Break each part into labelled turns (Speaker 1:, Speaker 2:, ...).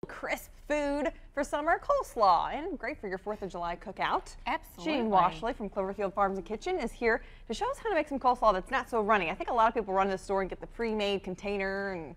Speaker 1: Crisp food for summer, coleslaw, and great for your 4th of July cookout.
Speaker 2: Absolutely.
Speaker 1: Janine Washle from Cloverfield Farms and Kitchen is here to show us how to make some coleslaw that's not so runny. I think a lot of people run to the store and get the pre-made container and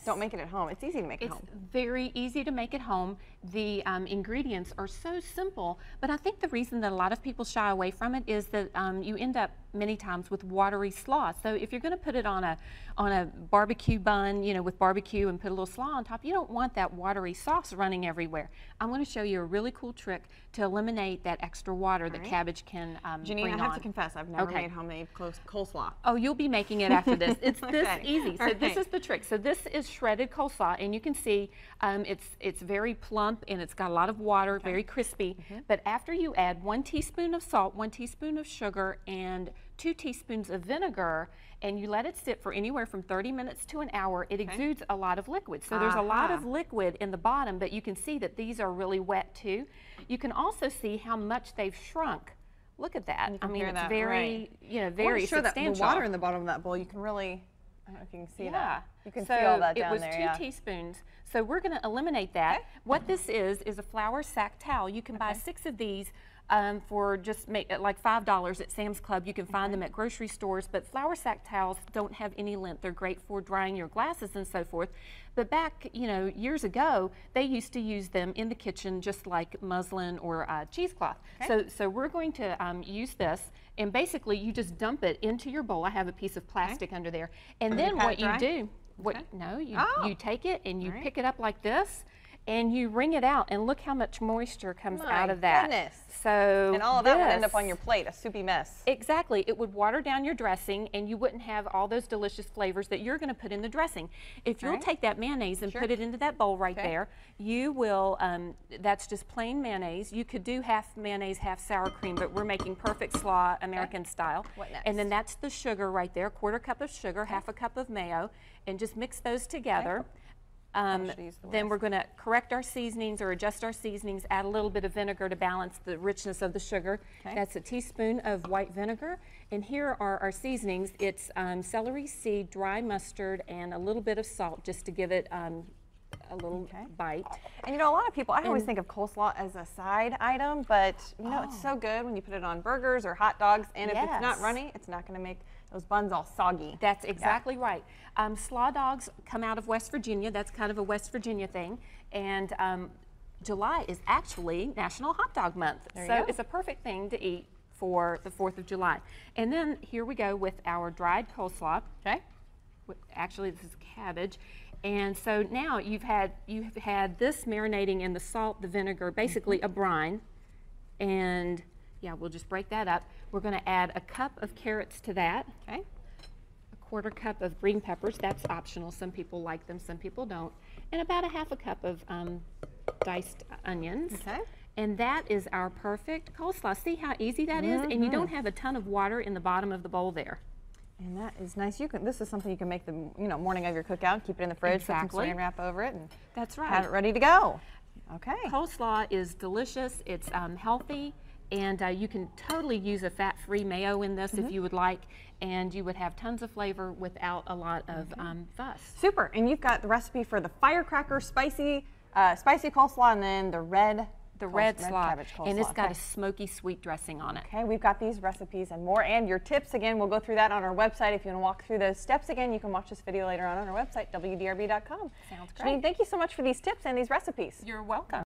Speaker 1: don't make it at home. It's easy to make at home.
Speaker 2: It's very easy to make at home. The ingredients are so simple, but I think the reason that a lot of people shy away from it is that you end up many times with watery slaw. So if you're going to put it on a barbecue bun, you know, with barbecue and put a little slaw on top, you don't want that watery sauce running everywhere. I'm going to show you a really cool trick to eliminate that extra water that cabbage can
Speaker 1: Janine,
Speaker 2: bring
Speaker 1: I have
Speaker 2: on.
Speaker 1: to confess, I've never made homemade coleslaw.
Speaker 2: Oh, you'll be making it after this. It's this easy. So
Speaker 1: right.
Speaker 2: This is the trick. So this is shredded coleslaw, and you can see it's very plump and it's got a lot of water, very crispy. But after you add 1 teaspoon of salt, 1 teaspoon of sugar, and 2 teaspoons of vinegar, and you let it sit for anywhere from 30 minutes to an hour, it exudes a lot of liquid. So there's a lot of liquid in the bottom, but you can see that these are really wet too. You can also see how much they've shrunk. Look at that. I mean, it's very, you know, very substantial.
Speaker 1: That the water in the bottom of that bowl, you can really, I don't know if you can see that. You can see all that down there.
Speaker 2: It was 2 teaspoons. So we're going to eliminate that. What this is a flour sack towel. You can buy 6 of these for just like $5 at Sam's Club. You can find them at grocery stores, but flour sack towels don't have any lint. They're great for drying your glasses and so forth. But back, you know, years ago, they used to use them in the kitchen just like muslin or cheesecloth. So we're going to use this, and basically you just dump it into your bowl. I have a piece of plastic under there, and then what you do, you take it and you pick it up like this, and you wring it out, and look how much moisture comes out of that.
Speaker 1: Goodness.
Speaker 2: So
Speaker 1: and all of that would end up on your plate, a soupy mess.
Speaker 2: Exactly. It would water down your dressing, and you wouldn't have all those delicious flavors that you're going to put in the dressing. If you'll take that mayonnaise and put it into that bowl right there, you will, that's just plain mayonnaise. You could do half mayonnaise, half sour cream, but we're making perfect slaw American style.
Speaker 1: What next?
Speaker 2: And then that's the sugar right there, 1/4 cup of sugar, 1/2 cup of mayo, and just mix those together. Then we're going to correct our seasonings or adjust our seasonings, add a little bit of vinegar to balance the richness of the sugar. That's a teaspoon of white vinegar. And here are our seasonings. It's celery seed, dry mustard, and a little bit of salt just to give it a little bite.
Speaker 1: And you know, a lot of people, I always think of coleslaw as a side item, but you know, it's so good when you put it on burgers or hot dogs, and if it's not runny, it's not going to make those buns all soggy.
Speaker 2: That's exactly right. Slaw dogs come out of West Virginia. That's kind of a West Virginia thing. And July is actually National Hot Dog Month. So it's a perfect thing to eat for the 4th of July. And then here we go with our dried coleslaw. Actually, this is cabbage. And so now you've had this marinating in the salt, the vinegar, basically a brine. And yeah, we'll just break that up. We're going to add a cup of carrots to that. A 1/4 cup of green peppers. That's optional. Some people like them, some people don't. And about a 1/2 cup of diced onions. And that is our perfect coleslaw. See how easy that is? And you don't have a ton of water in the bottom of the bowl there.
Speaker 1: And that is nice. This is something you can make the morning of your cookout. Keep it in the fridge, put some saran wrap over it, and have it ready to go.
Speaker 2: Coleslaw is delicious. It's healthy, and you can totally use a fat-free mayo in this if you would like, and you would have tons of flavor without a lot of fuss.
Speaker 1: Super. And you've got the recipe for the firecracker spicy coleslaw, and then the red
Speaker 2: slaw,
Speaker 1: cabbage coleslaw.
Speaker 2: And it's got a smoky sweet dressing on it.
Speaker 1: We've got these recipes and more, and your tips. Again, we'll go through that on our website. If you want to walk through those steps again, you can watch this video later on our website, wdrb.com.
Speaker 2: Sounds great.
Speaker 1: Janine, thank you so much for these tips and these recipes.
Speaker 2: You're welcome.